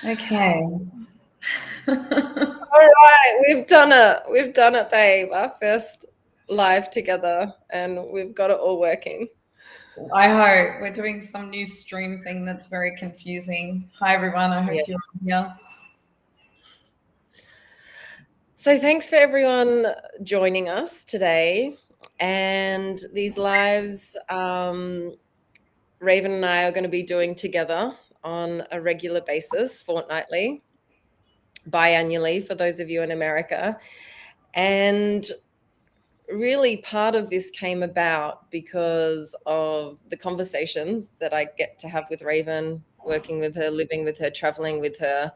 Okay. All right, we've done it. We've done it, babe. Our first live together, and we've got it all working. I hope we're doing some new stream thing that's very confusing. Hi, everyone. I hope you're here. So thanks for everyone joining us today. And these lives, Raven and I are going to be doing together on a regular basis, fortnightly, biannually for those of you in America. And really part of this came about because of the conversations that I get to have with Raven, working with her, living with her, traveling with her,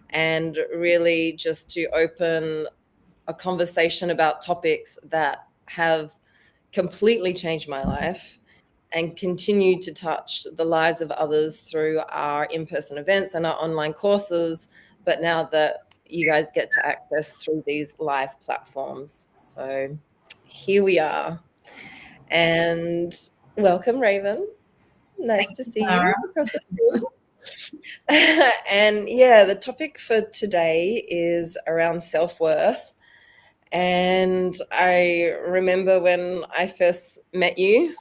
and really just to open a conversation about topics that have completely changed my life and continue to touch the lives of others through our in-person events and our online courses, but now that you guys get to access through these live platforms. So here we are. And welcome, Raven. Nice to see you across the screen. And yeah, the topic for today is around self-worth. And I remember when I first met you,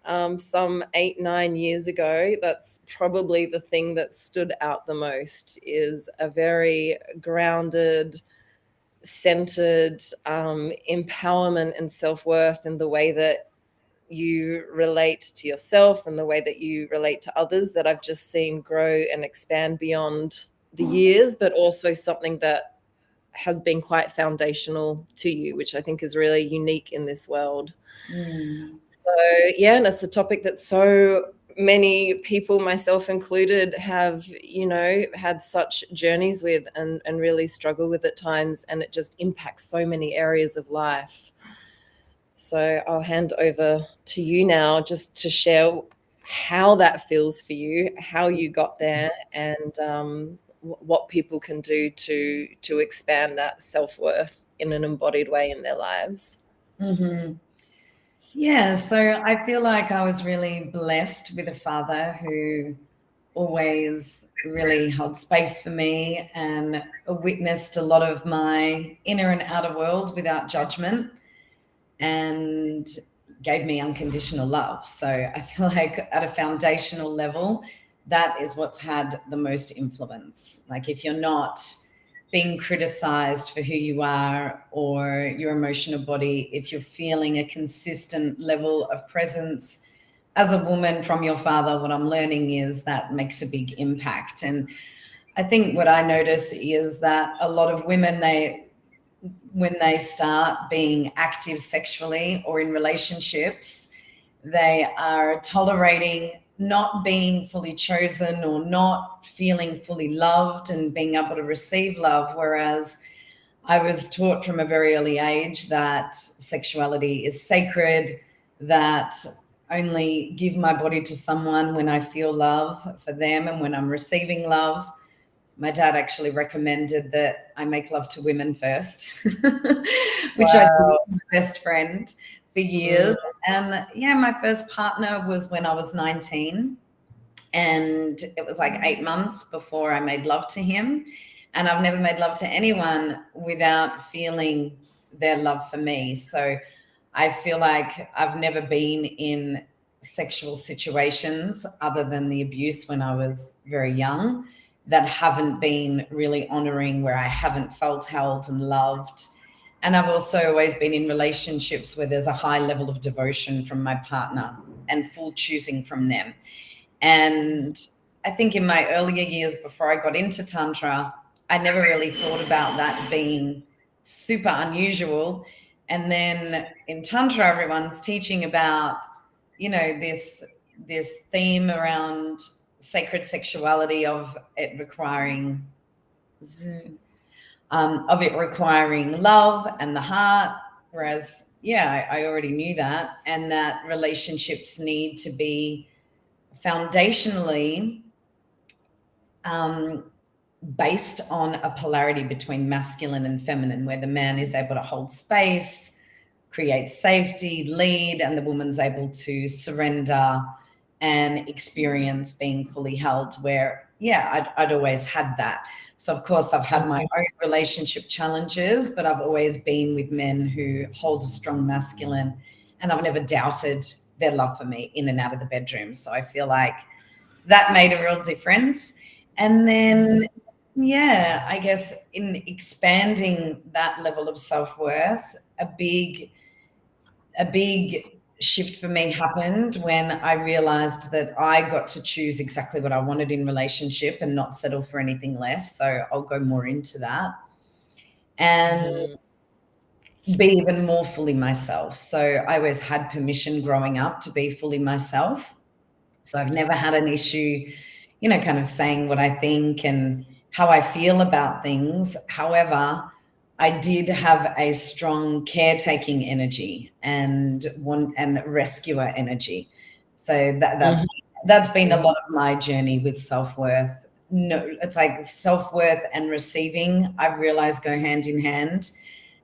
some 8-9 years ago, that's probably the thing that stood out the most, is a very grounded, centered empowerment and self-worth in the way that you relate to yourself and the way that you relate to others, that I've just seen grow and expand beyond the years, but also something that has been quite foundational to you, which I think is really unique in this world. So yeah, and it's a topic that so many people, myself included, have, had such journeys with and really struggle with at times, and it just impacts so many areas of life. So I'll hand over to you now just to share how that feels for you, how you got there, and what people can do to expand that self-worth in an embodied way in their lives. Yeah, so I feel like I was really blessed with a father who always really held space for me and witnessed a lot of my inner and outer world without judgment and gave me unconditional love. So I feel like at a foundational level, that is what's had the most influence. Like if you're not being criticized for who you are or your emotional body, if you're feeling a consistent level of presence as a woman from your father, what I'm learning is that makes a big impact. And I think what I notice is that a lot of women, when they start being active sexually or in relationships, they are tolerating not being fully chosen or not feeling fully loved and being able to receive love. Whereas I was taught from a very early age that sexuality is sacred, that only give my body to someone when I feel love for them and when I'm receiving love. My dad actually recommended that I make love to women first, which I did with my best friend for years. And yeah, my first partner was when I was 19, and it was like 8 months before I made love to him. And I've never made love to anyone without feeling their love for me. So I feel like I've never been in sexual situations other than the abuse when I was very young that haven't been really honoring, where I haven't felt held and loved. And I've also always been in relationships where there's a high level of devotion from my partner and full choosing from them. And I think in my earlier years before I got into Tantra, I never really thought about that being super unusual. And then in Tantra, everyone's teaching about, this theme around sacred sexuality, of it requiring love and the heart. Whereas, yeah, I already knew that, and that relationships need to be foundationally based on a polarity between masculine and feminine, where the man is able to hold space, create safety, lead, and the woman's able to surrender and experience being fully held, where, yeah, I'd always had that. So of course I've had my own relationship challenges, but I've always been with men who hold a strong masculine, and I've never doubted their love for me in and out of the bedroom. So I feel like that made a real difference. And then, yeah, I guess in expanding that level of self-worth, a big shift for me happened when I realized that I got to choose exactly what I wanted in relationship and not settle for anything less. So I'll go more into that and be even more fully myself. So I always had permission growing up to be fully myself. So I've never had an issue, kind of saying what I think and how I feel about things. However, I did have a strong caretaking energy and rescuer energy. So that's been a lot of my journey with self-worth. No, it's like self-worth and receiving, I've realized, go hand in hand.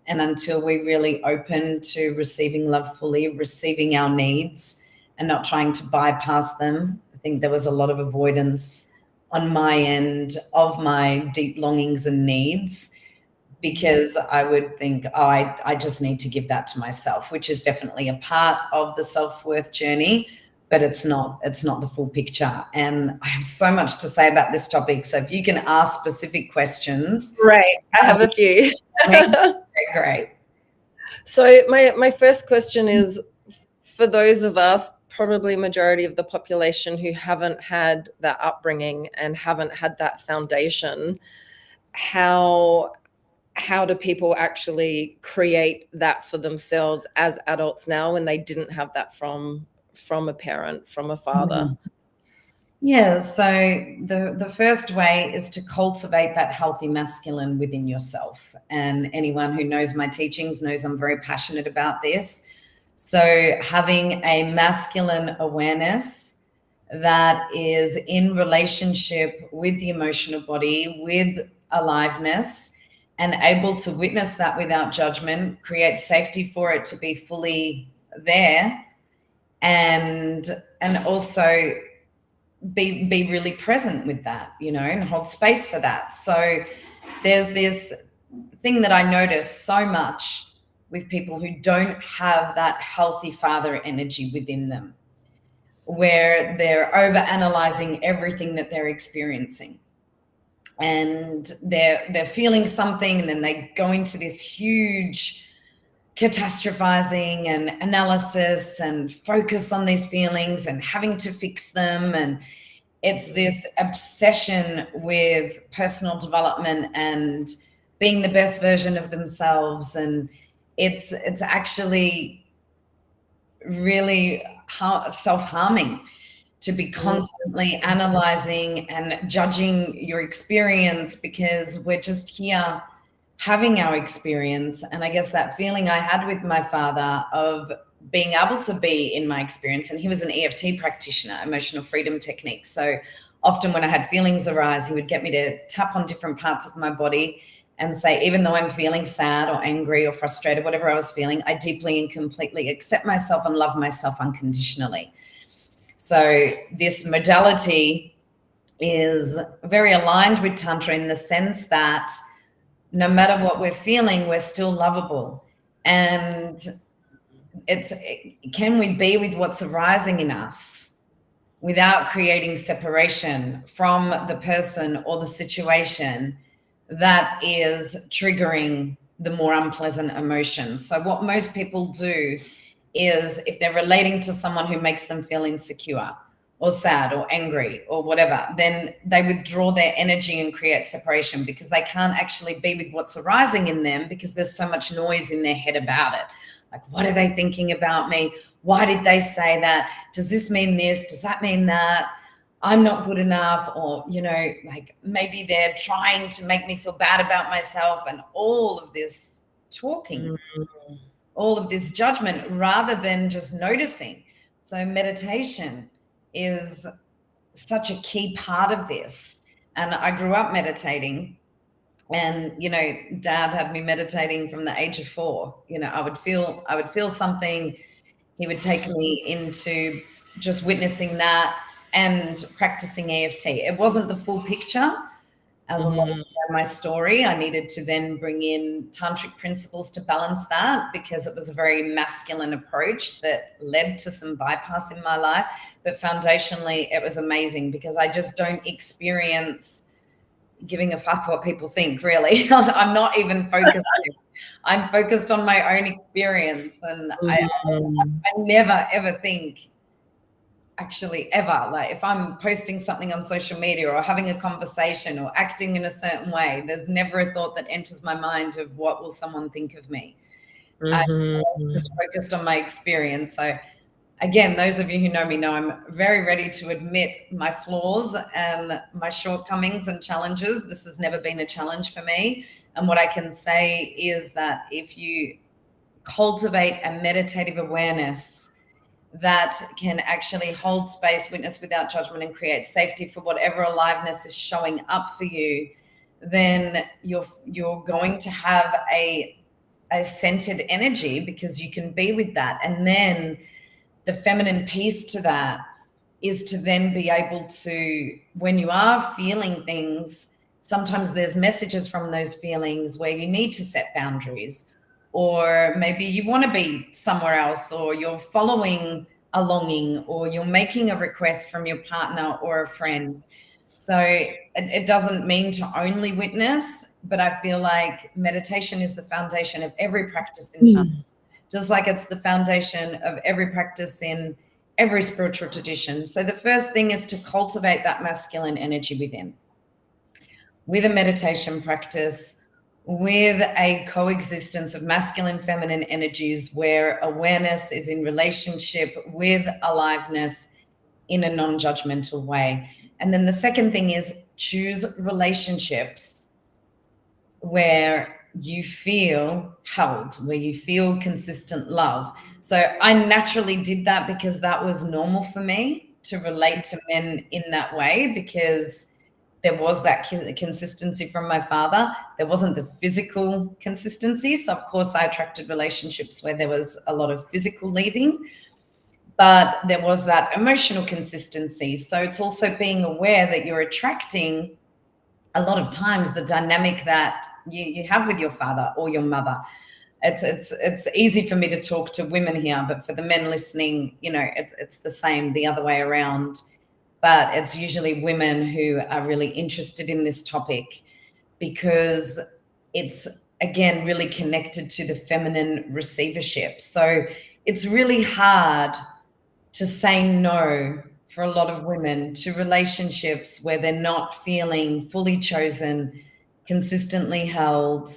And until we really open to receiving love fully, receiving our needs and not trying to bypass them, I think there was a lot of avoidance on my end of my deep longings and needs, because I would think, oh, I just need to give that to myself, which is definitely a part of the self-worth journey, but it's not the full picture. And I have so much to say about this topic. So if you can ask specific questions. Right. I have a few. Great. So my first question is, for those of us, probably majority of the population, who haven't had that upbringing and haven't had that foundation, how do people actually create that for themselves as adults now when they didn't have that from a parent, from a father? Yeah, so the first way is to cultivate that healthy masculine within yourself. And anyone who knows my teachings knows I'm very passionate about this. So having a masculine awareness that is in relationship with the emotional body, with aliveness, and able to witness that without judgment, create safety for it to be fully there, and also be really present with that, and hold space for that. So there's this thing that I notice so much with people who don't have that healthy father energy within them, where they're over analyzing everything that they're experiencing, and they're feeling something, and then they go into this huge catastrophizing and analysis and focus on these feelings and having to fix them. And it's this obsession with personal development and being the best version of themselves. And it's actually really self-harming to be constantly analyzing and judging your experience, because we're just here having our experience. And I guess that feeling I had with my father of being able to be in my experience, and he was an EFT practitioner, emotional freedom technique. So often when I had feelings arise, he would get me to tap on different parts of my body and say, even though I'm feeling sad or angry or frustrated, whatever I was feeling, I deeply and completely accept myself and love myself unconditionally. So this modality is very aligned with Tantra in the sense that no matter what we're feeling, we're still lovable. And can we be with what's arising in us without creating separation from the person or the situation that is triggering the more unpleasant emotions? So what most people do is, if they're relating to someone who makes them feel insecure or sad or angry or whatever, then they withdraw their energy and create separation, because they can't actually be with what's arising in them, because there's so much noise in their head about it. Like, what are they thinking about me? Why did they say that? Does this mean this? Does that mean that? I'm not good enough. Or, like, maybe they're trying to make me feel bad about myself, and all of this talking, all of this judgment, rather than just noticing. So meditation is such a key part of this. And I grew up meditating, and Dad had me meditating from the age of 4. I would feel something. He would take me into just witnessing that and practicing EFT. It wasn't the full picture. As a lot of my story, I needed to then bring in tantric principles to balance that, because it was a very masculine approach that led to some bypass in my life. But foundationally, it was amazing, because I just don't experience giving a fuck what people think, really. I'm not even focused. I'm focused on my own experience, and I never ever think, actually, ever, like if I'm posting something on social media or having a conversation or acting in a certain way, there's never a thought that enters my mind of what will someone think of me. I'm just focused on my experience. So again, those of you who know me know I'm very ready to admit my flaws and my shortcomings and challenges. This has never been a challenge for me. And what I can say is that if you cultivate a meditative awareness that can actually hold space, witness without judgment, and create safety for whatever aliveness is showing up for you, then you're going to have a centered energy, because you can be with that. And then the feminine piece to that is to then be able to, when you are feeling things, sometimes there's messages from those feelings where you need to set boundaries, or maybe you want to be somewhere else, or you're following a longing, or you're making a request from your partner or a friend. So it doesn't mean to only witness, but I feel like meditation is the foundation of every practice in time, just like it's the foundation of every practice in every spiritual tradition. So the first thing is to cultivate that masculine energy within, with a meditation practice, with a coexistence of masculine, feminine energies, where awareness is in relationship with aliveness in a non-judgmental way. And then the second thing is choose relationships where you feel held, where you feel consistent love. So I naturally did that because that was normal for me to relate to men in that way, because there was that consistency from my father. There wasn't the physical consistency. So of course I attracted relationships where there was a lot of physical leaving, but there was that emotional consistency. So it's also being aware that you're attracting, a lot of times, the dynamic that you have with your father or your mother. It's easy for me to talk to women here, but for the men listening, it's the same the other way around. But it's usually women who are really interested in this topic, because it's, again, really connected to the feminine receivership. So it's really hard to say no for a lot of women to relationships where they're not feeling fully chosen, consistently held,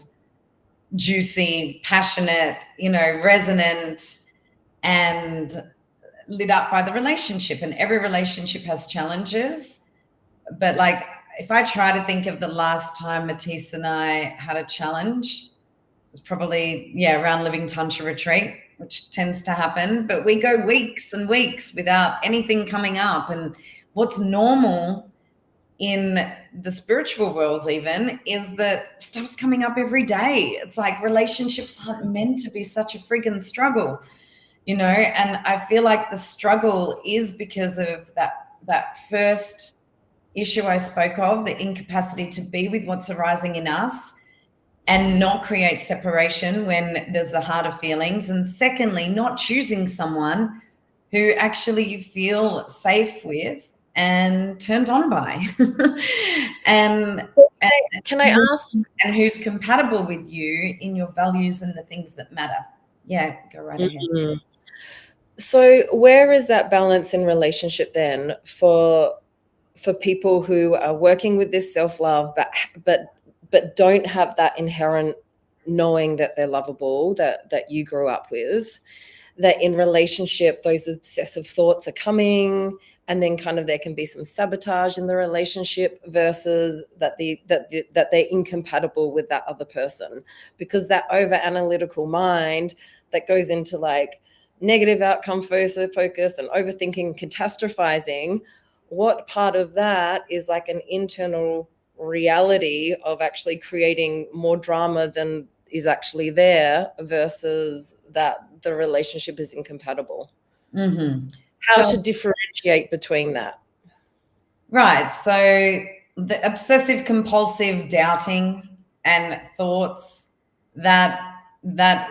juicy, passionate, resonant, and lit up by the relationship. And every relationship has challenges. But like, if I try to think of the last time Matisse and I had a challenge, it's probably, around Living Tantra Retreat, which tends to happen. But we go weeks and weeks without anything coming up. And what's normal in the spiritual world even is that stuff's coming up every day. It's like relationships aren't meant to be such a friggin' struggle, and I feel like the struggle is because of that first issue I spoke of, the incapacity to be with what's arising in us and not create separation when there's the harder feelings. And secondly, not choosing someone who actually you feel safe with and turned on by. and can I ask? And who's compatible with you in your values and the things that matter. Yeah, go right ahead. So where is that balance in relationship then for people who are working with this self-love, but don't have that inherent knowing that they're lovable, that you grew up with, that in relationship those obsessive thoughts are coming, and then kind of there can be some sabotage in the relationship, versus that they're incompatible with that other person, because that over analytical mind that goes into like negative outcome focus and overthinking, catastrophizing, what part of that is like an internal reality of actually creating more drama than is actually there, versus that the relationship is incompatible? how to differentiate between that. Right. So the obsessive compulsive doubting and thoughts, that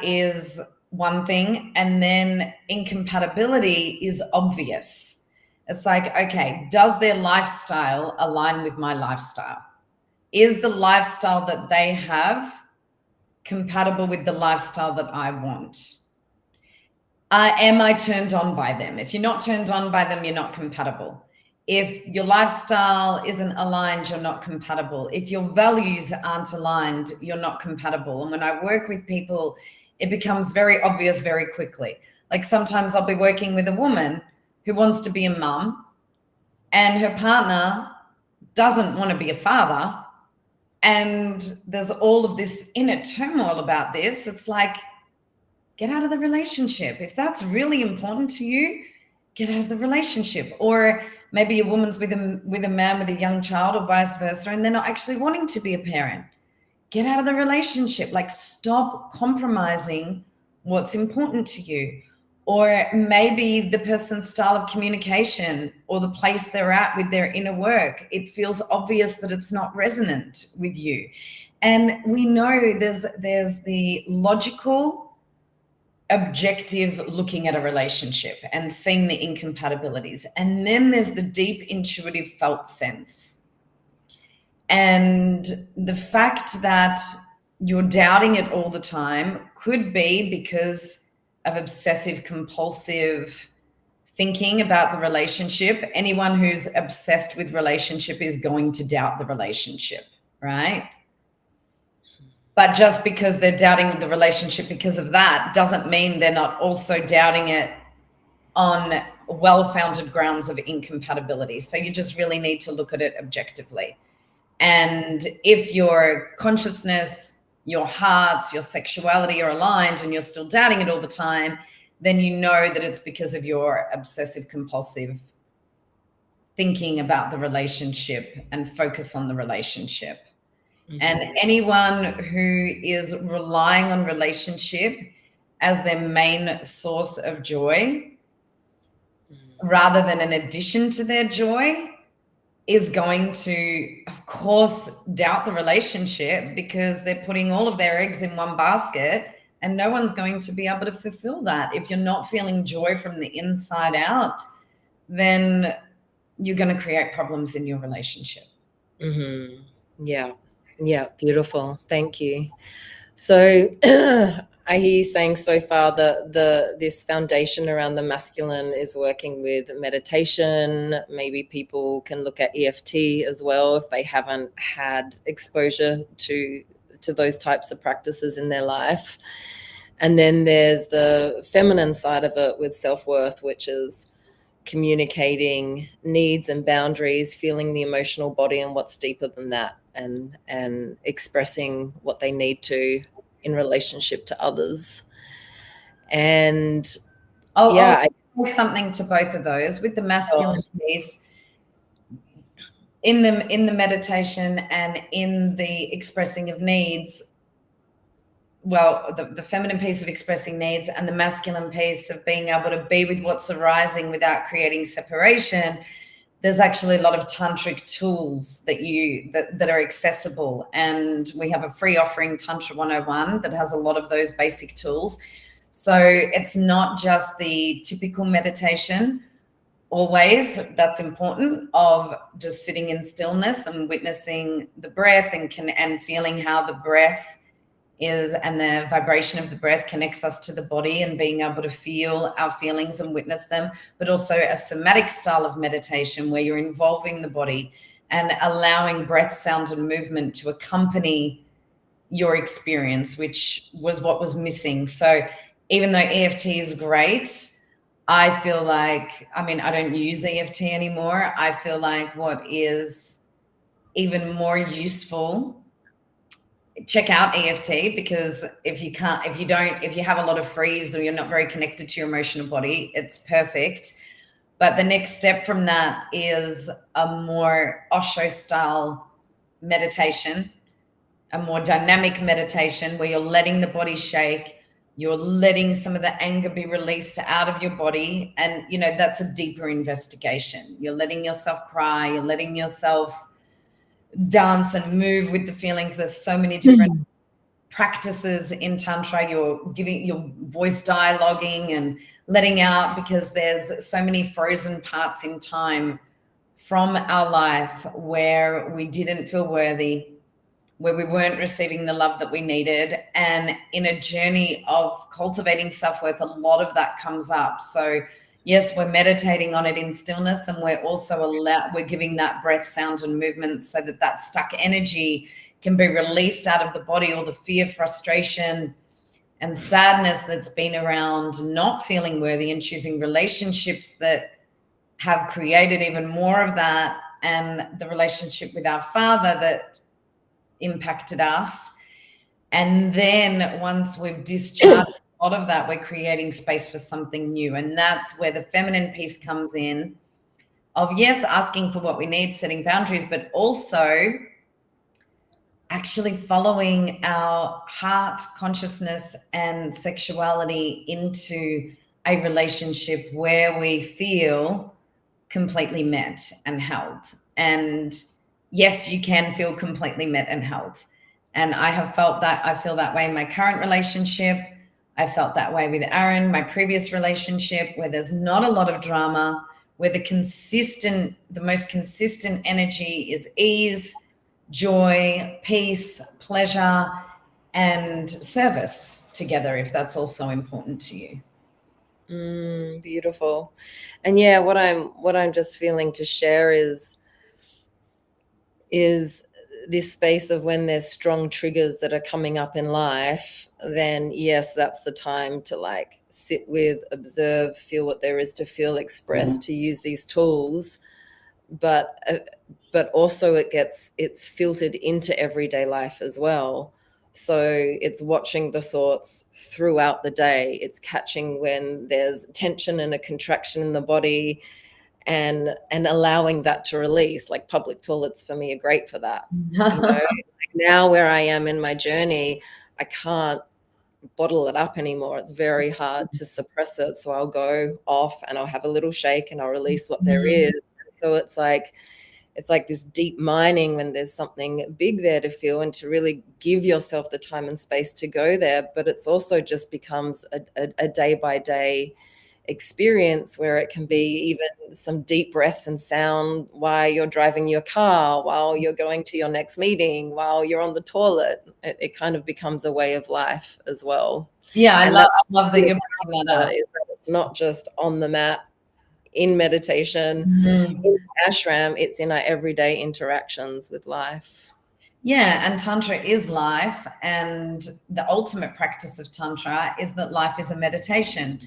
is one thing. And then incompatibility is obvious. It's like, okay, does their lifestyle align with my lifestyle? Is the lifestyle that they have compatible with the lifestyle that I want? Am I turned on by them? If you're not turned on by them, you're not compatible. If your lifestyle isn't aligned, you're not compatible. If your values aren't aligned, you're not compatible. And when I work with people, it becomes very obvious very quickly. Like sometimes I'll be working with a woman who wants to be a mum and her partner doesn't want to be a father. And there's all of this inner turmoil about this. It's like, get out of the relationship. If that's really important to you, get out of the relationship. Or maybe a woman's with a man with a young child or vice versa, and they're not actually wanting to be a parent. Get out of the relationship. Like, stop compromising what's important to you. Or maybe the person's style of communication or the place they're at with their inner work, it feels obvious that it's not resonant with you. And we know there's the logical, objective looking at a relationship and seeing the incompatibilities. And then there's the deep intuitive felt sense. And the fact that you're doubting it all the time could be because of obsessive compulsive thinking about the relationship. Anyone who's obsessed with relationship is going to doubt the relationship, right? But just because they're doubting the relationship because of that doesn't mean they're not also doubting it on well-founded grounds of incompatibility. So you just really need to look at it objectively. And if your consciousness, your hearts, your sexuality are aligned and you're still doubting it all the time, then you know that it's because of your obsessive compulsive thinking about the relationship and focus on the relationship. Mm-hmm. And anyone who is relying on relationship as their main source of joy, rather than an addition to their joy, is going to, of course, doubt the relationship because they're putting all of their eggs in one basket, and no one's going to be able to fulfill that. If you're not feeling joy from the inside out, then you're going to create problems in your relationship. Mm-hmm. Yeah. Yeah, beautiful. Thank you. So I hear you saying so far that this foundation around the masculine is working with meditation. Maybe people can look at EFT as well if they haven't had exposure to those types of practices in their life. And then there's the feminine side of it with self-worth, which is communicating needs and boundaries, feeling the emotional body and what's deeper than that, and expressing what they need to in relationship to others. And I'll say something to both of those. With the masculine piece, in the meditation and in the expressing of needs, well, the feminine piece of expressing needs and the masculine piece of being able to be with what's arising without creating separation, there's actually a lot of tantric tools that are accessible. And we have a free offering, Tantra 101, that has a lot of those basic tools. So it's not just the typical meditation always that's important, of just sitting in stillness and witnessing the breath and feeling how the breath is, and the vibration of the breath connects us to the body, and being able to feel our feelings and witness them, but also a somatic style of meditation where you're involving the body and allowing breath, sound, and movement to accompany your experience, which was what was missing. So even though EFT is great, I feel like, I mean, I don't use EFT anymore. I feel like what is even more useful, check out EFT, because if you have a lot of freeze or you're not very connected to your emotional body, it's perfect. But the next step from that is a more Osho style meditation, a more dynamic meditation where you're letting the body shake, You're letting some of the anger be released out of your body. And, you know, that's a deeper investigation. You're letting yourself cry. You're letting yourself dance and move with the feelings. There's so many different practices in Tantra. You're giving your voice dialoguing and letting out, because there's so many frozen parts in time from our life where we didn't feel worthy, where we weren't receiving the love that we needed. And in a journey of cultivating self-worth, a lot of that comes up. So yes, we're meditating on it in stillness, and we're also we're giving that breath, sound, and movement so that that stuck energy can be released out of the body, all the fear, frustration, and sadness that's been around not feeling worthy and choosing relationships that have created even more of that, and the relationship with our father that impacted us. And then once we've discharged a lot of that, we're creating space for something new. And that's where the feminine piece comes in, of yes, asking for what we need, setting boundaries, but also actually following our heart, consciousness, and sexuality into a relationship where we feel completely met and held. And yes, you can feel completely met and held. And I have felt that. I feel that way in my current relationship. I felt that way with Aaron, my previous relationship, where there's not a lot of drama, where the most consistent energy is ease, joy, peace, pleasure, and service together, if that's also important to you. Beautiful. And yeah, what I'm just feeling to share is this space of when there's strong triggers that are coming up in life, then yes, that's the time to like sit with, observe, feel what there is to feel, express, to use these tools. But also it's filtered into everyday life as well. So it's watching the thoughts throughout the day. It's catching when there's tension and a contraction in the body, and allowing that to release. Like public toilets for me are great for that. You know, like now where I am in my journey, I can't bottle it up anymore. It's very hard to suppress it. So I'll go off and I'll have a little shake and I'll release what there is. So it's like this deep mining when there's something big there to feel, and to really give yourself the time and space to go there. But it's also just becomes a day by day experience where it can be even some deep breaths and sound while you're driving your car, while you're going to your next meeting, while you're on the toilet. It kind of becomes a way of life as well. Yeah, I love that you're bringing that up. It's not just on the mat in meditation, in ashram, it's in our everyday interactions with life. Yeah, and Tantra is life. And the ultimate practice of Tantra is that life is a meditation.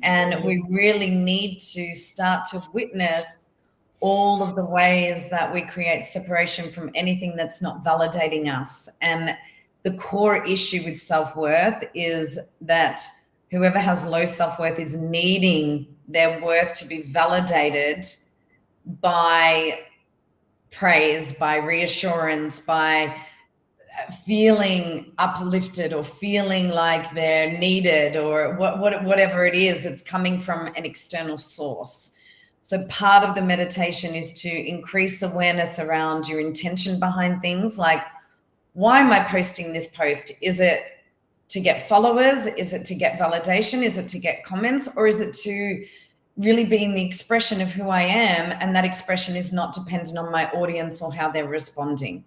And we really need to start to witness all of the ways that we create separation from anything that's not validating us. And the core issue with self-worth is that whoever has low self-worth is needing their worth to be validated by praise, by reassurance, by feeling uplifted or feeling like they're needed, or whatever it is. It's coming from an external source. So part of the meditation is to increase awareness around your intention behind things. Like, why am I posting this post? Is it to get followers? Is it to get validation? Is it to get comments? Or is it to really being the expression of who I am? And that expression is not dependent on my audience or how they're responding.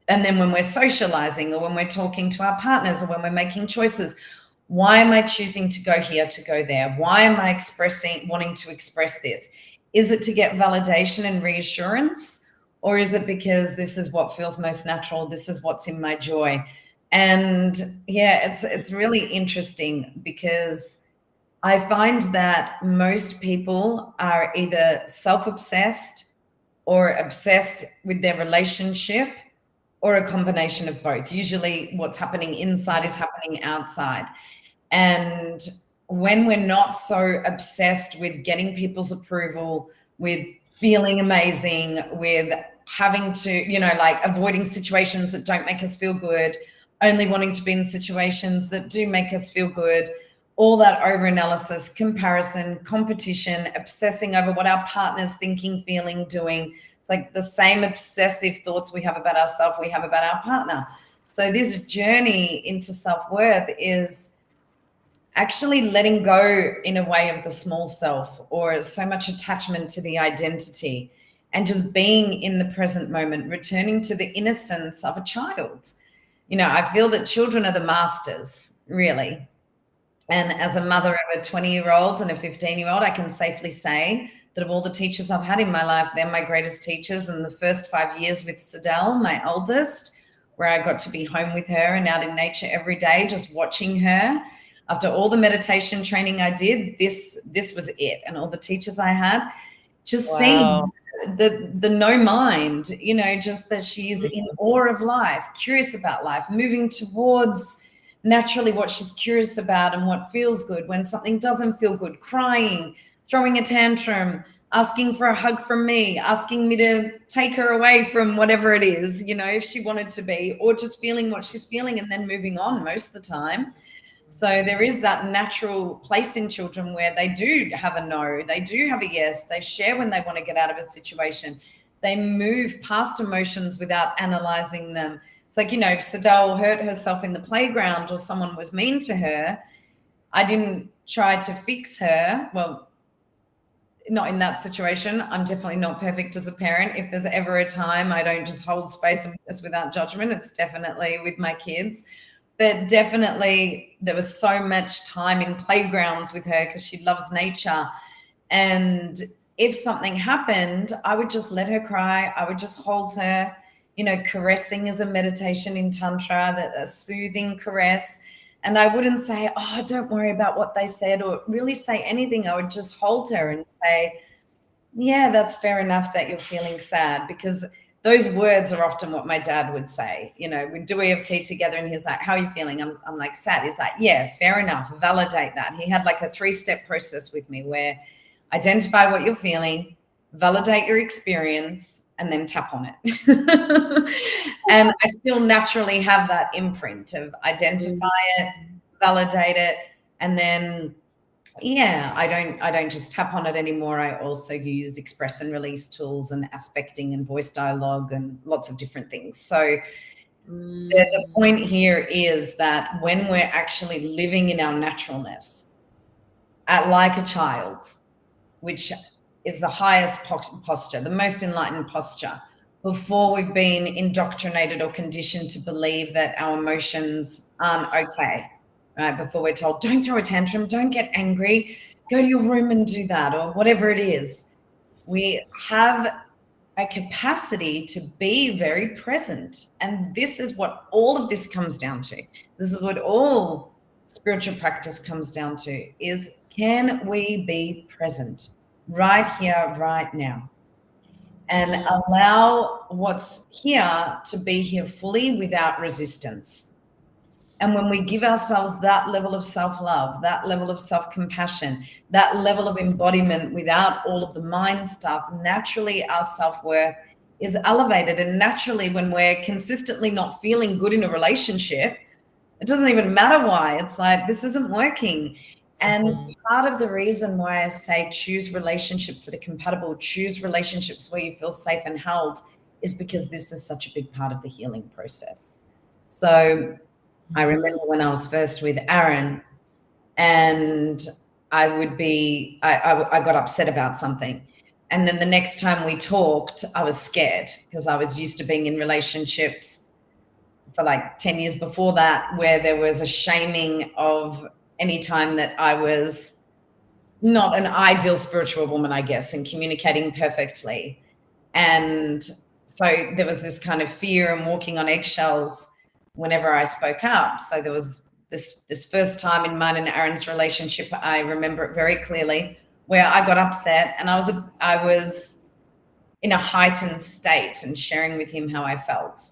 And then when we're socializing, or when we're talking to our partners, or when we're making choices, why am I choosing to go here, to go there? Why am I wanting to express this? Is it to get validation and reassurance? Or is it because this is what feels most natural? This is what's in my joy. And yeah, it's really interesting, because I find that most people are either self-obsessed or obsessed with their relationship, or a combination of both. Usually what's happening inside is happening outside. And when we're not so obsessed with getting people's approval, with feeling amazing, with having to, like avoiding situations that don't make us feel good, only wanting to be in situations that do make us feel good, all that over-analysis, comparison, competition, obsessing over what our partner's thinking, feeling, doing. It's like the same obsessive thoughts we have about ourselves, we have about our partner. So this journey into self-worth is actually letting go in a way of the small self, or so much attachment to the identity, and just being in the present moment, returning to the innocence of a child. You know, I feel that children are the masters, really. And as a mother of a 20-year-old and a 15-year-old, I can safely say that of all the teachers I've had in my life, they're my greatest teachers. And the first 5 years with Sadell, my oldest, where I got to be home with her and out in nature every day, just watching her. After all the meditation training I did, this was it. And all the teachers I had, just seeing the no mind, you know, just that she's in awe of life, curious about life, moving towards naturally what she's curious about and what feels good. When something doesn't feel good, crying, throwing a tantrum, asking for a hug from me, asking me to take her away from whatever it is, you know, if she wanted to be, or just feeling what she's feeling and then moving on most of the time. So there is that natural place in children where they do have a no, they do have a yes, they share when they want to get out of a situation. They move past emotions without analyzing them. It's like, you know, if Sadell hurt herself in the playground or someone was mean to her, I didn't try to fix her. Well, not in that situation. I'm definitely not perfect as a parent. If there's ever a time I don't just hold space and without judgment, it's definitely with my kids. But definitely there was so much time in playgrounds with her because she loves nature. And if something happened, I would just let her cry. I would just hold her. You know, caressing is a meditation in Tantra, that a soothing caress. And I wouldn't say, oh, don't worry about what they said, or really say anything. I would just hold her and say, yeah, that's fair enough that you're feeling sad, because those words are often what my dad would say. You know, we'd do EFT together and he's like, how are you feeling? I'm like, sad. He's like, yeah, fair enough. Validate that. He had like a 3-step process with me where identify what you're feeling, validate your experience, and then tap on it. And I still naturally have that imprint of identify it, validate it, and then yeah, I don't just tap on it anymore. I also use express and release tools and aspecting and voice dialogue and lots of different things. So the point here is that when we're actually living in our naturalness, like a child, which is the highest posture, the most enlightened posture, before we've been indoctrinated or conditioned to believe that our emotions aren't okay, right? Before we're told, don't throw a tantrum, don't get angry, go to your room and do that, or whatever it is. We have a capacity to be very present. And this is what all of this comes down to. This is what all spiritual practice comes down to, is can we be present right here, right now? And allow what's here to be here fully without resistance. And when we give ourselves that level of self-love, that level of self-compassion, that level of embodiment without all of the mind stuff, naturally our self-worth is elevated. And naturally, when we're consistently not feeling good in a relationship, it doesn't even matter why. It's like, this isn't working. And part of the reason why I say choose relationships that are compatible, choose relationships where you feel safe and held, is because this is such a big part of the healing process. So I remember when I was first with Aaron, and I got upset about something. And then the next time we talked, I was scared because I was used to being in relationships for like 10 years before that, where there was a shaming of any time that I was not an ideal spiritual woman, I guess, and communicating perfectly. And so there was this kind of fear and walking on eggshells whenever I spoke up. So there was this first time in mine and Aaron's relationship, I remember it very clearly, where I got upset and I was in a heightened state and sharing with him how I felt.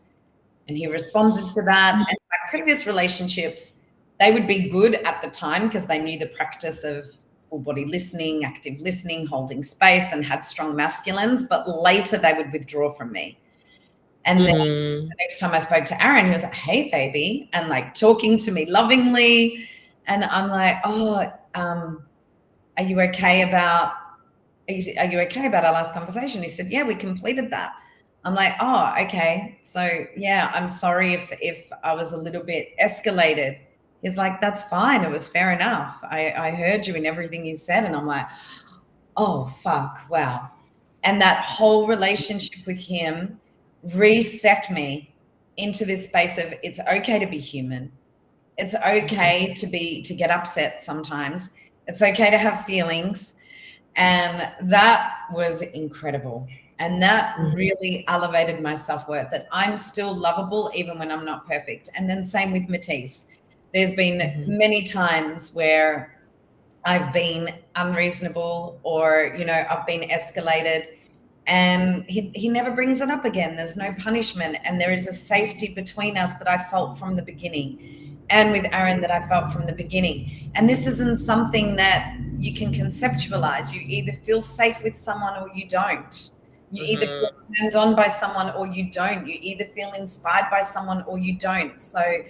And he responded to that. And my previous relationships, they would be good at the time because they knew the practice of full body listening, active listening, holding space, and had strong masculines. But later they would withdraw from me. And then the next time I spoke to Aaron, he was like, hey, baby, and like talking to me lovingly. And I'm like, oh, are you okay about our last conversation? He said, yeah, we completed that. I'm like, oh, okay. So yeah, I'm sorry if I was a little bit escalated. He's like, that's fine. It was fair enough. I heard you in everything you said. And I'm like, oh, fuck, wow. And that whole relationship with him reset me into this space of it's okay to be human. It's okay to get upset sometimes. It's okay to have feelings. And that was incredible. And that really elevated my self-worth, that I'm still lovable even when I'm not perfect. And then same with Matisse. There's been many times where I've been unreasonable or, you know, I've been escalated, and he never brings it up again. There's no punishment. And there is a safety between us that I felt from the beginning, and with Aaron that I felt from the beginning. And this isn't something that you can conceptualize. You either feel safe with someone or you don't. You either feel turned on by someone or you don't. You either feel inspired by someone or you don't. So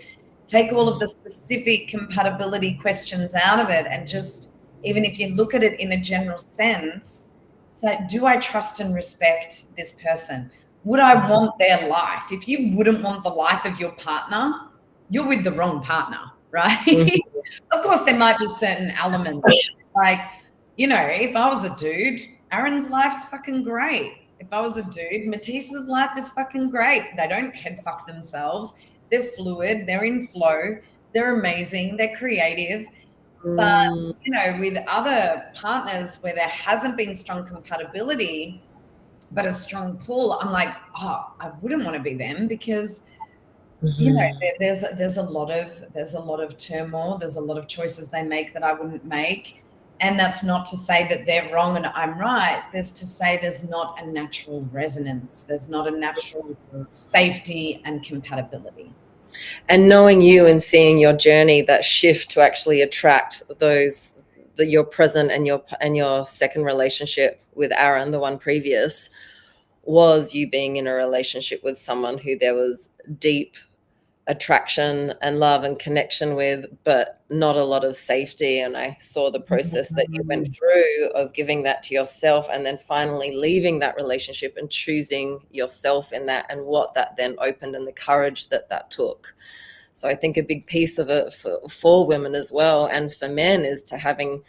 take all of the specific compatibility questions out of it, and just, even if you look at it in a general sense, so do I trust and respect this person? Would I want their life? If you wouldn't want the life of your partner, you're with the wrong partner, right? Of course, there might be certain elements. Like, you know, if I was a dude, Aaron's life's fucking great. If I was a dude, Matisse's life is fucking great. They don't head fuck themselves. They're fluid. They're in flow. They're amazing. They're creative. But, you know, with other partners where there hasn't been strong compatibility, but a strong pull, I'm like, oh, I wouldn't want to be them, because, you know, there's a lot of turmoil. There's a lot of choices they make that I wouldn't make. And that's not to say that they're wrong and I'm right. There's to say there's not a natural resonance. There's not a natural safety and compatibility. And knowing you and seeing your journey, that shift to actually attract those, your present and your second relationship with Aaron, the one previous, was you being in a relationship with someone who there was deep attraction and love and connection with, but not a lot of safety. And I saw the process that you went through of giving that to yourself, and then finally leaving that relationship and choosing yourself in that, and what that then opened, and the courage that that took. So I think a big piece of it for women as well, and for men, is to having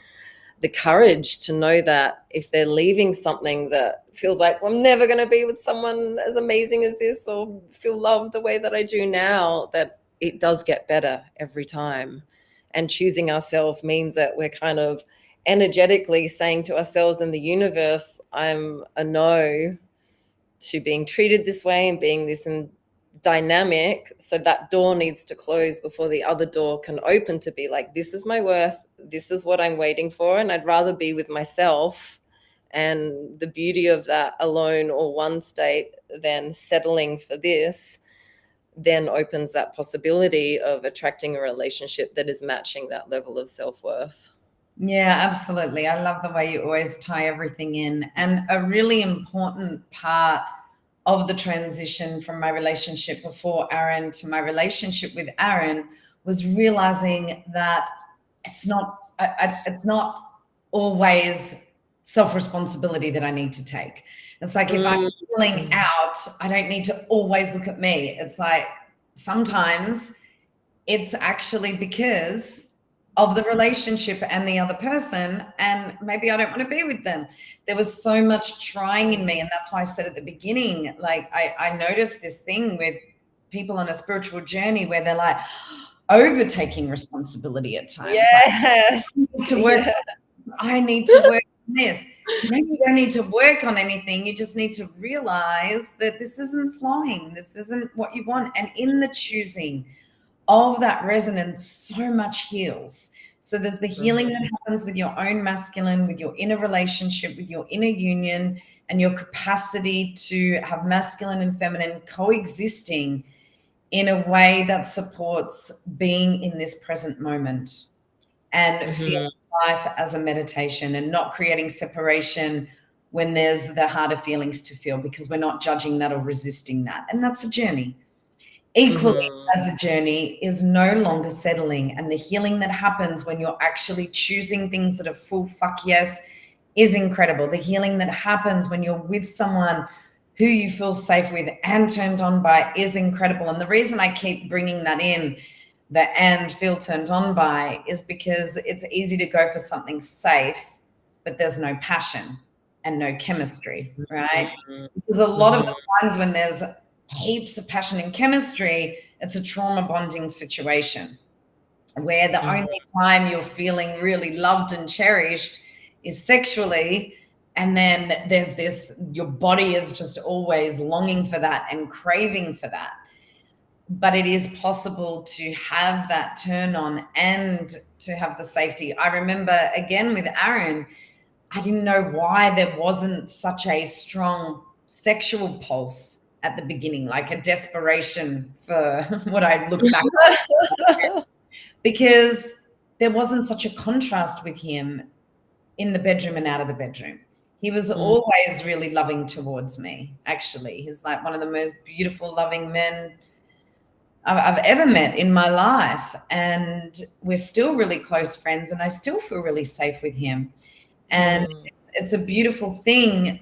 the courage to know that if they're leaving something that feels like, well, I'm never going to be with someone as amazing as this, or feel loved the way that I do now, that it does get better every time. And choosing ourselves means that we're kind of energetically saying to ourselves in the universe, I'm a no to being treated this way and being this dynamic. So that door needs to close before the other door can open, to be like, this is my worth, this is what I'm waiting for, and I'd rather be with myself. And the beauty of that alone or one state than settling for this then opens that possibility of attracting a relationship that is matching that level of self-worth. Yeah, absolutely. I love the way you always tie everything in. And a really important part of the transition from my relationship before Aaron to my relationship with Aaron was realizing that it's not always self-responsibility that I need to take. It's like, if I'm feeling out, I don't need to always look at me. It's like, sometimes it's actually because of the relationship and the other person, and maybe I don't want to be with them. There was so much trying in me, and that's why I said at the beginning, like, I noticed this thing with people on a spiritual journey where they're like overtaking responsibility at times. Yes. Like, to work, I need to work on this. Maybe you don't need to work on anything. You just need to realize that this isn't flowing. This isn't what you want. And in the choosing of that resonance, so much heals. So there's the healing that happens with your own masculine, with your inner relationship, with your inner union, and your capacity to have masculine and feminine coexisting in a way that supports being in this present moment and feeling life as a meditation, and not creating separation when there's the harder feelings to feel, because we're not judging that or resisting that. And that's a journey. Equally as a journey is no longer settling. And the healing that happens when you're actually choosing things that are full fuck yes is incredible. The healing that happens when you're with someone who you feel safe with and turned on by is incredible. And the reason I keep bringing that in, the and feel turned on by, is because it's easy to go for something safe, but there's no passion and no chemistry, right? Because a lot of the times when there's heaps of passion and chemistry, it's a trauma bonding situation where the only time you're feeling really loved and cherished is sexually. And then there's this, your body is just always longing for that and craving for that. But it is possible to have that turn on and to have the safety. I remember, again, with Aaron, I didn't know why there wasn't such a strong sexual pulse at the beginning, like a desperation for what I look back at, because there wasn't such a contrast with him in the bedroom and out of the bedroom. He was always really loving towards me, actually. He's like one of the most beautiful, loving men I've ever met in my life. And we're still really close friends, and I still feel really safe with him. And it's a beautiful thing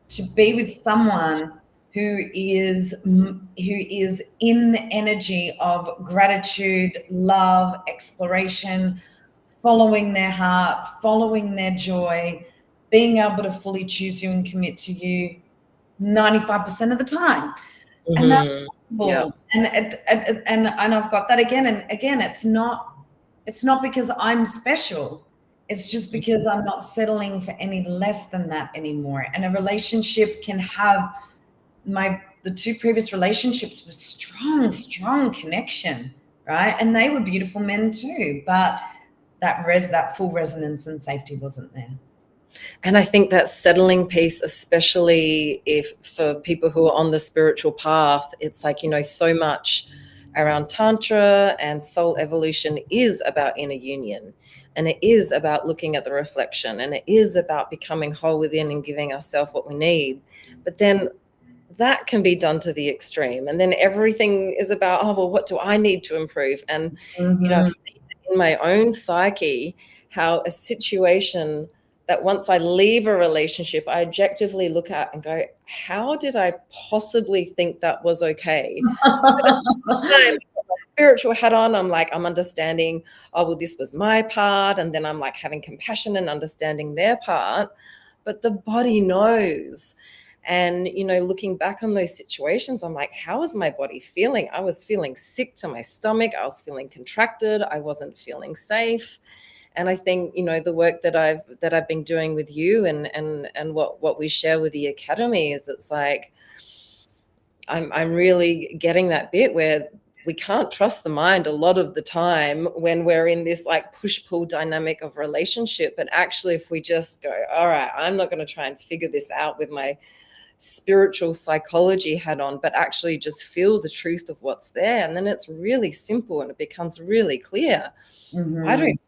to be with someone who is in the energy of gratitude, love, exploration, following their heart, following their joy, being able to fully choose you and commit to you 95% of the time. And that's possible. And I've got that again and again. It's not because I'm special. It's just because I'm not settling for any less than that anymore. And a relationship can have, the two previous relationships were strong connection, right? And they were beautiful men too, but that full resonance and safety wasn't there. And I think that settling piece, especially if for people who are on the spiritual path, it's like, so much around Tantra and soul evolution is about inner union. And it is about looking at the reflection, and it is about becoming whole within and giving ourselves what we need. But then that can be done to the extreme. And then everything is about, oh, well, what do I need to improve? And, I've seen in my own psyche how a situation that once I leave a relationship, I objectively look at and go, how did I possibly think that was okay? Spiritual hat on, I'm like, I'm understanding, oh, well, this was my part. And then I'm like having compassion and understanding their part. But the body knows. And, looking back on those situations, I'm like, how was my body feeling? I was feeling sick to my stomach. I was feeling contracted. I wasn't feeling safe. And I think, the work that I've been doing with you and what we share with the Academy is, it's like, I'm really getting that bit where we can't trust the mind a lot of the time when we're in this like push-pull dynamic of relationship. But actually, if we just go, all right, I'm not going to try and figure this out with my spiritual psychology hat on, but actually just feel the truth of what's there. And then it's really simple and it becomes really clear. I don't feel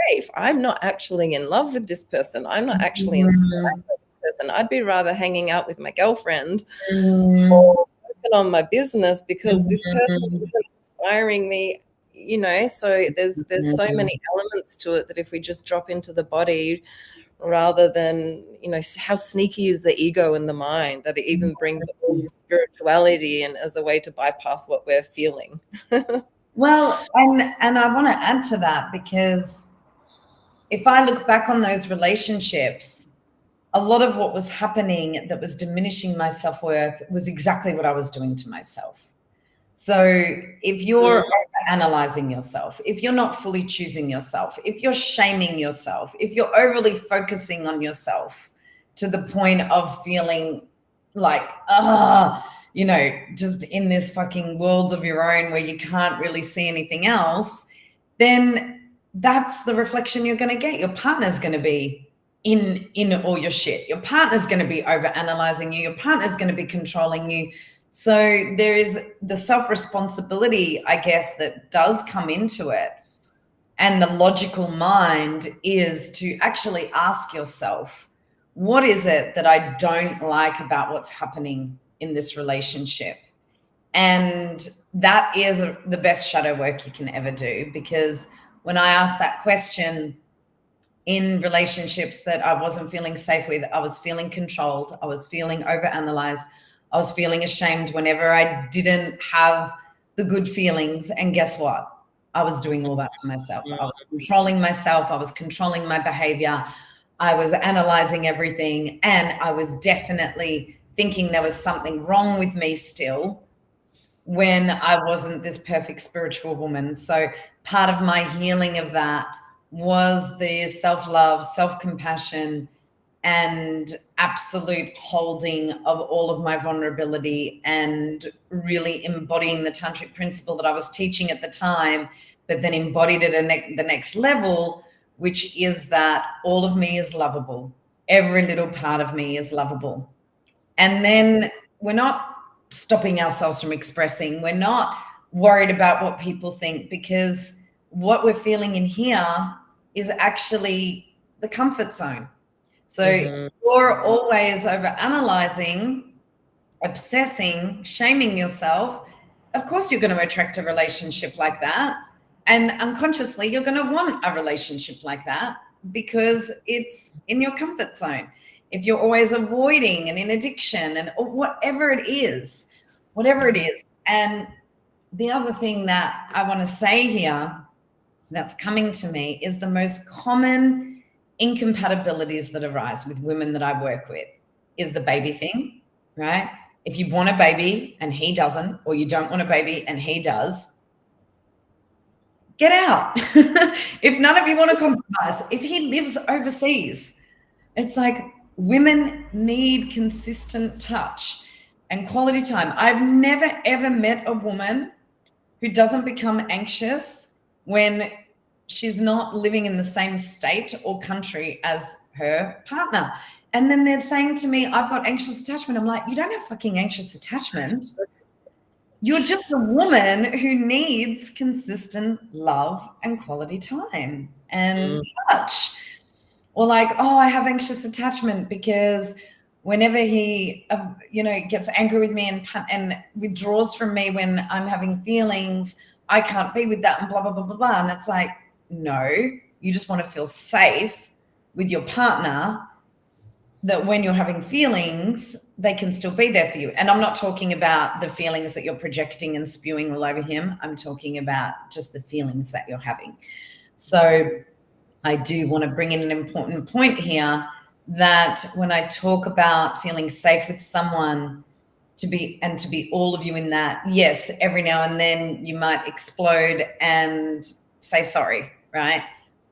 safe. I'm not actually in love with this person. I'm not actually in love with this person. I'd be rather hanging out with my girlfriend or on my business because this person is inspiring me, so there's so many elements to it that if we just drop into the body rather than, how sneaky is the ego and the mind that it even brings all your spirituality in as a way to bypass what we're feeling. Well, and I want to add to that, because if I look back on those relationships, a lot of what was happening that was diminishing my self-worth was exactly what I was doing to myself. So if you're analyzing yourself, if you're not fully choosing yourself, if you're shaming yourself, if you're overly focusing on yourself to the point of feeling like, just in this fucking world of your own where you can't really see anything else, then that's the reflection you're going to get. Your partner's going to be in all your shit. Your partner's going to be over analyzing you. Your partner's going to be controlling you. So there is the self-responsibility, I guess, that does come into it. And the logical mind is to actually ask yourself, what is it that I don't like about what's happening in this relationship? And that is the best shadow work you can ever do, because when I asked that question in relationships that I wasn't feeling safe with, I was feeling controlled, I was feeling overanalyzed, I was feeling ashamed whenever I didn't have the good feelings. And guess what? I was doing all that to myself. I was controlling myself, I was controlling my behavior, I was analyzing everything, and I was definitely thinking there was something wrong with me still when I wasn't this perfect spiritual woman. So part of my healing of that was the self-love, self-compassion, and absolute holding of all of my vulnerability, and really embodying the tantric principle that I was teaching at the time, but then embodied it at the next level, which is that all of me is lovable. Every little part of me is lovable. And then we're not stopping ourselves from expressing. We're not worried about what people think, because what we're feeling in here is actually the comfort zone. So you're always over analyzing, obsessing, shaming yourself. Of course, you're going to attract a relationship like that. And unconsciously, you're going to want a relationship like that because it's in your comfort zone. If you're always avoiding and in addiction and whatever it is. And the other thing that I want to say here that's coming to me is the most common incompatibilities that arise with women that I work with is the baby thing, right? If you want a baby and he doesn't, or you don't want a baby and he does, get out. If none of you want to compromise, if he lives overseas, it's like women need consistent touch and quality time. I've never, ever met a woman who doesn't become anxious when she's not living in the same state or country as her partner. And then they're saying to me, I've got anxious attachment. I'm like, you don't have fucking anxious attachment. You're just a woman who needs consistent love and quality time and touch. Or like, oh, I have anxious attachment because whenever he, gets angry with me and withdraws from me when I'm having feelings, I can't be with that and blah, blah, blah, blah, blah. And it's like, no, you just want to feel safe with your partner, that when you're having feelings, they can still be there for you. And I'm not talking about the feelings that you're projecting and spewing all over him. I'm talking about just the feelings that you're having. So I do want to bring in an important point here, that when I talk about feeling safe with someone, to be all of you in that, yes, every now and then you might explode and say sorry, right?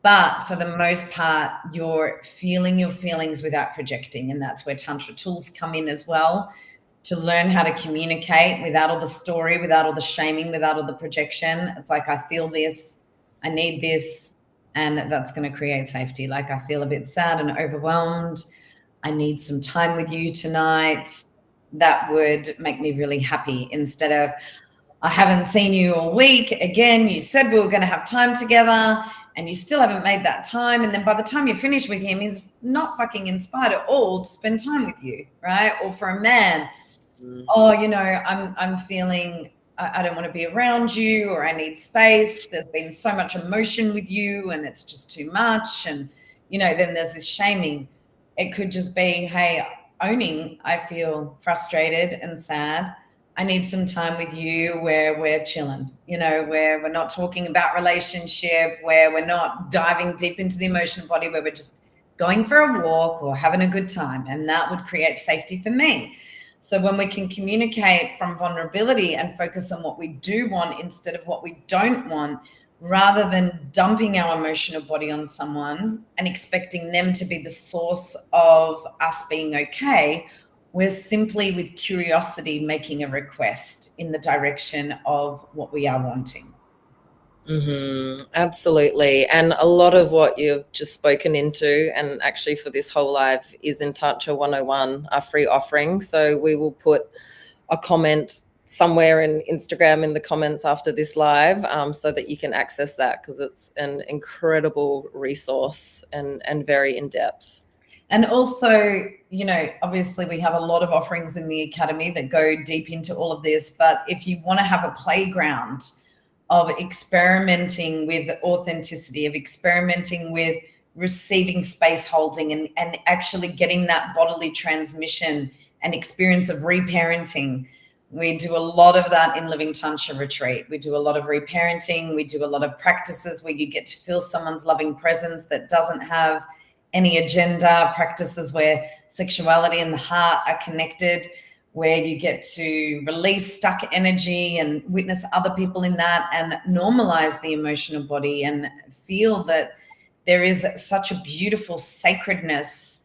But for the most part, you're feeling your feelings without projecting. And that's where Tantra tools come in as well, to learn how to communicate without all the story, without all the shaming, without all the projection. It's like, I feel this, I need this, and that's going to create safety. Like, I feel a bit sad and overwhelmed. I need some time with you tonight. That would make me really happy, instead of, I haven't seen you all week. Again, you said we were going to have time together and you still haven't made that time. And then by the time you finish with him, he's not fucking inspired at all to spend time with you, right? Or for a man, oh, I'm feeling, I don't want to be around you, or I need space. There's been so much emotion with you and it's just too much. And, then there's this shaming. It could just be, hey, owning, I feel frustrated and sad. I need some time with you where we're chilling, where we're not talking about relationship, where we're not diving deep into the emotional body, where we're just going for a walk or having a good time. And that would create safety for me. So when we can communicate from vulnerability and focus on what we do want instead of what we don't want, rather than dumping our emotional body on someone and expecting them to be the source of us being okay, we're simply, with curiosity, making a request in the direction of what we are wanting. Absolutely. And a lot of what you've just spoken into, and actually for this whole live, is in Tantra 101, our free offering. So we will put a comment somewhere in Instagram in the comments after this live, so that you can access that, because it's an incredible resource and very in-depth. And also, you know, obviously we have a lot of offerings in the academy that go deep into all of this, but if you want to have a playground of experimenting with authenticity, of experimenting with receiving space holding, and actually getting that bodily transmission and experience of reparenting. We do a lot of that in Living Tantra Retreat. We do a lot of reparenting. We do a lot of practices where you get to feel someone's loving presence that doesn't have any agenda, practices where sexuality and the heart are connected, where you get to release stuck energy and witness other people in that and normalize the emotional body and feel that there is such a beautiful sacredness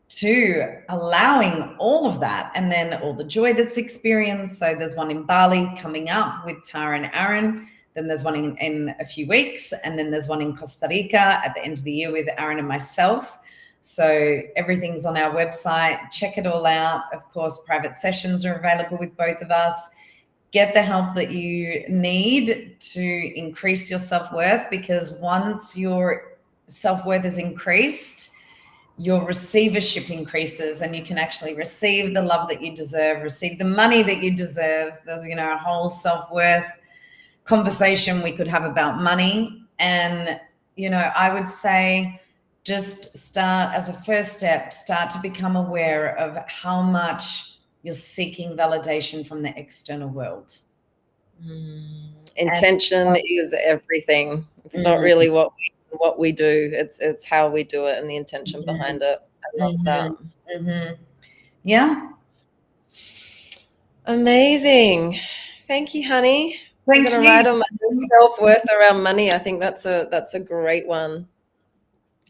to allowing all of that, and then all the joy that's experienced. So there's one in Bali coming up with Tara and Aaron. Then there's one in a few weeks. And then there's one in Costa Rica at the end of the year with Aaron and myself. So everything's on our website. Check it all out. Of course, private sessions are available with both of us. Get the help that you need to increase your self-worth, because once your self-worth is increased, your receivership increases, and you can actually receive the love that you deserve, receive the money that you deserve. There's, you know, a whole self-worth conversation we could have about money. And, you know, I would say just start, as a first step, start to become aware of how much you're seeking validation from the external world. Intention is everything. It's not really what we do. It's how we do it and the intention behind it. I love that. Yeah. Amazing. Thank you, honey. Thank I'm gonna you. write on my self-worth around money. I think that's a great one.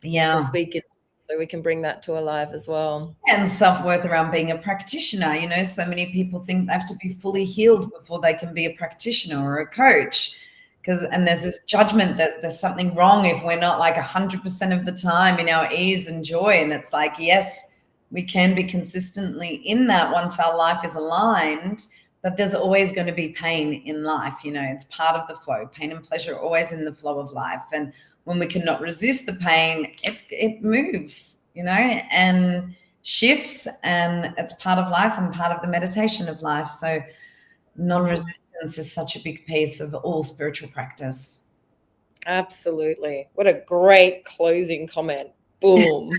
Yeah. To speak it, so we can bring that to alive as well. And self-worth around being a practitioner. You know, so many people think they have to be fully healed before they can be a practitioner or a coach. And there's this judgment that there's something wrong if we're not like 100% of the time in our ease and joy. And it's like, yes, we can be consistently in that once our life is aligned, but there's always going to be pain in life. You know, it's part of the flow. Pain and pleasure are always in the flow of life. And when we cannot resist the pain, it moves, you know, and shifts, and it's part of life and part of the meditation of life. So non-resistance is such a big piece of all spiritual practice. Absolutely. What a great closing comment. Boom.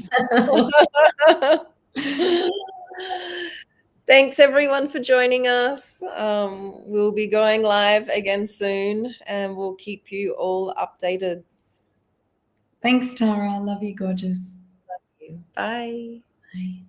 Thanks everyone for joining us. We'll be going live again soon, and we'll keep you all updated. Thanks, Tara. Love you, gorgeous. Love you. Bye. Bye.